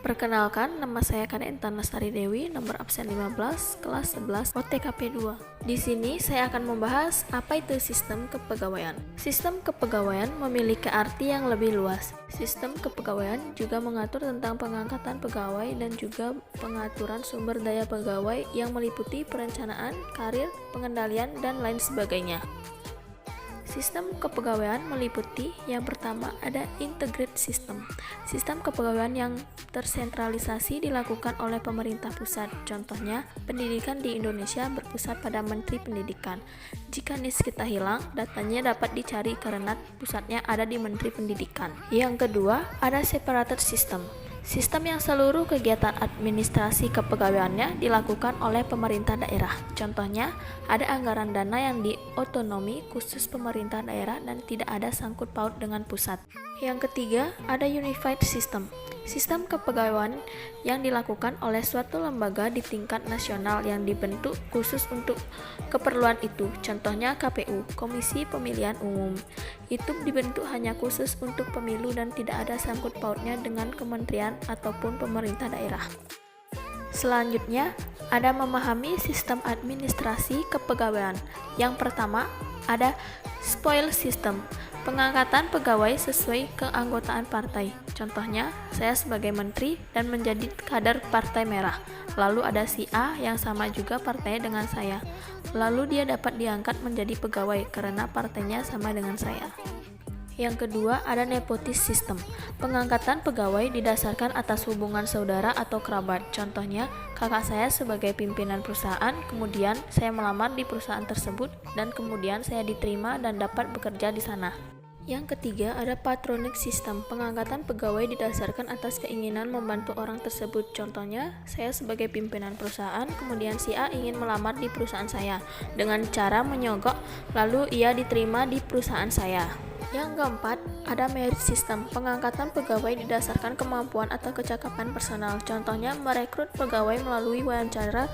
Perkenalkan, nama saya Kade Intan Lestari Dewi, nomor absen 15, kelas 11, OTKP 2. Di sini saya akan membahas apa itu sistem kepegawaian. Sistem kepegawaian memiliki arti yang lebih luas. Sistem kepegawaian juga mengatur tentang pengangkatan pegawai dan juga pengaturan sumber daya pegawai yang meliputi perencanaan, karir, pengendalian, dan lain sebagainya. Sistem kepegawaian meliputi yang pertama ada integrated system. Sistem kepegawaian yang tersentralisasi dilakukan oleh pemerintah pusat. Contohnya, pendidikan di Indonesia berpusat pada Menteri Pendidikan. Jika NIS kita hilang, datanya dapat dicari karena pusatnya ada di Menteri Pendidikan. Yang kedua, ada separated system. Sistem yang seluruh kegiatan administrasi kepegawaiannya dilakukan oleh pemerintah daerah. Contohnya, ada anggaran dana yang diotonomi khusus pemerintah daerah dan tidak ada sangkut paut dengan pusat. Yang ketiga, ada unified system. Sistem kepegawaian yang dilakukan oleh suatu lembaga di tingkat nasional yang dibentuk khusus untuk keperluan itu. Contohnya KPU, Komisi Pemilihan Umum. Itu dibentuk hanya khusus untuk pemilu dan tidak ada sangkut pautnya dengan kementerian ataupun pemerintah daerah. Selanjutnya, ada memahami sistem administrasi kepegawaian. Yang pertama, ada spoil system. Pengangkatan pegawai sesuai keanggotaan partai. Contohnya, saya sebagai menteri dan menjadi kader Partai Merah. Lalu ada si A yang sama juga partainya dengan saya. Lalu dia dapat diangkat menjadi pegawai karena partainya sama dengan saya. Yang kedua, ada nepotism system. Pengangkatan pegawai didasarkan atas hubungan saudara atau kerabat. Contohnya, kakak saya sebagai pimpinan perusahaan, kemudian saya melamar di perusahaan tersebut, dan kemudian saya diterima dan dapat bekerja di sana. Yang ketiga, ada patronage system. Pengangkatan pegawai didasarkan atas keinginan membantu orang tersebut. Contohnya, saya sebagai pimpinan perusahaan, kemudian si A ingin melamar di perusahaan saya. Dengan cara menyogok, lalu ia diterima di perusahaan saya. Yang keempat, ada merit system. Pengangkatan pegawai didasarkan kemampuan atau kecakapan personal. Contohnya, merekrut pegawai melalui wawancara,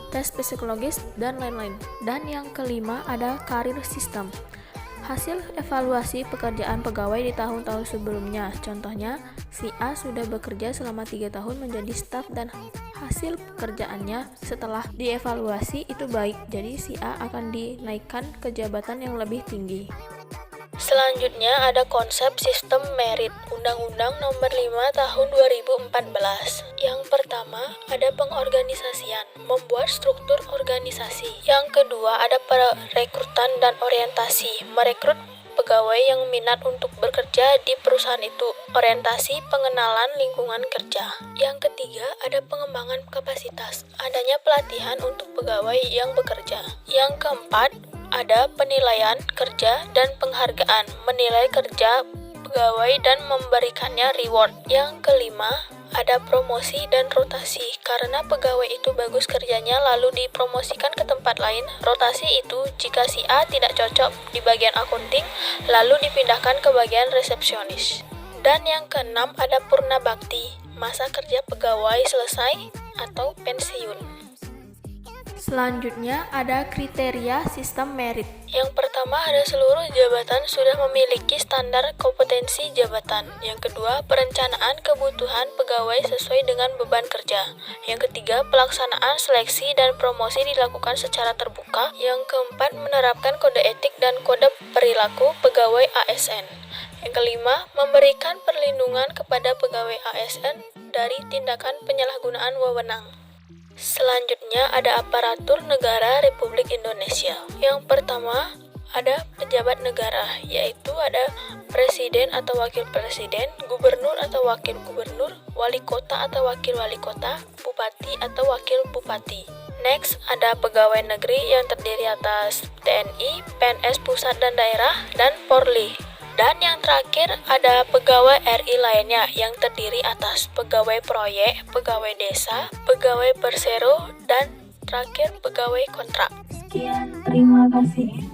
tes psikologis, dan lain-lain. Dan yang kelima, ada career system. Hasil evaluasi pekerjaan pegawai di tahun-tahun sebelumnya. Contohnya, si A sudah bekerja selama 3 tahun menjadi staf dan hasil pekerjaannya setelah dievaluasi itu baik. Jadi si A akan dinaikkan ke jabatan yang lebih tinggi. Selanjutnya ada konsep sistem merit, Undang-Undang Nomor 5 Tahun 2014. Yang pertama ada pengorganisasian, membuat struktur organisasi. Yang kedua ada perekrutan dan orientasi, merekrut pegawai yang minat untuk bekerja di perusahaan itu. Orientasi pengenalan lingkungan kerja. Yang ketiga ada pengembangan kapasitas, adanya pelatihan untuk pegawai yang bekerja. Yang keempat ada penilaian kerja dan penghargaan, menilai kerja pegawai dan memberikannya reward. Yang kelima, ada promosi dan rotasi. Karena pegawai itu bagus kerjanya lalu dipromosikan ke tempat lain. Rotasi itu jika si A tidak cocok di bagian akunting, lalu dipindahkan ke bagian resepsionis. Dan yang keenam, ada purna bakti. Masa kerja pegawai selesai atau pensiun. Selanjutnya ada kriteria sistem merit. Yang pertama ada seluruh jabatan sudah memiliki standar kompetensi jabatan. Yang kedua, perencanaan kebutuhan pegawai sesuai dengan beban kerja. Yang ketiga, pelaksanaan seleksi dan promosi dilakukan secara terbuka. Yang keempat, menerapkan kode etik dan kode perilaku pegawai ASN. Yang kelima, memberikan perlindungan kepada pegawai ASN dari tindakan penyalahgunaan wewenang. Selanjutnya ada aparatur negara Republik Indonesia. Yang pertama ada pejabat negara, yaitu ada presiden atau wakil presiden, gubernur atau wakil gubernur, wali kota atau wakil wali kota, bupati atau wakil bupati. Next ada pegawai negeri yang terdiri atas TNI, PNS pusat dan daerah, dan Polri. Dan yang terakhir ada pegawai RI lainnya yang terdiri atas pegawai proyek, pegawai desa, pegawai persero, dan terakhir pegawai kontrak. Sekian, terima kasih.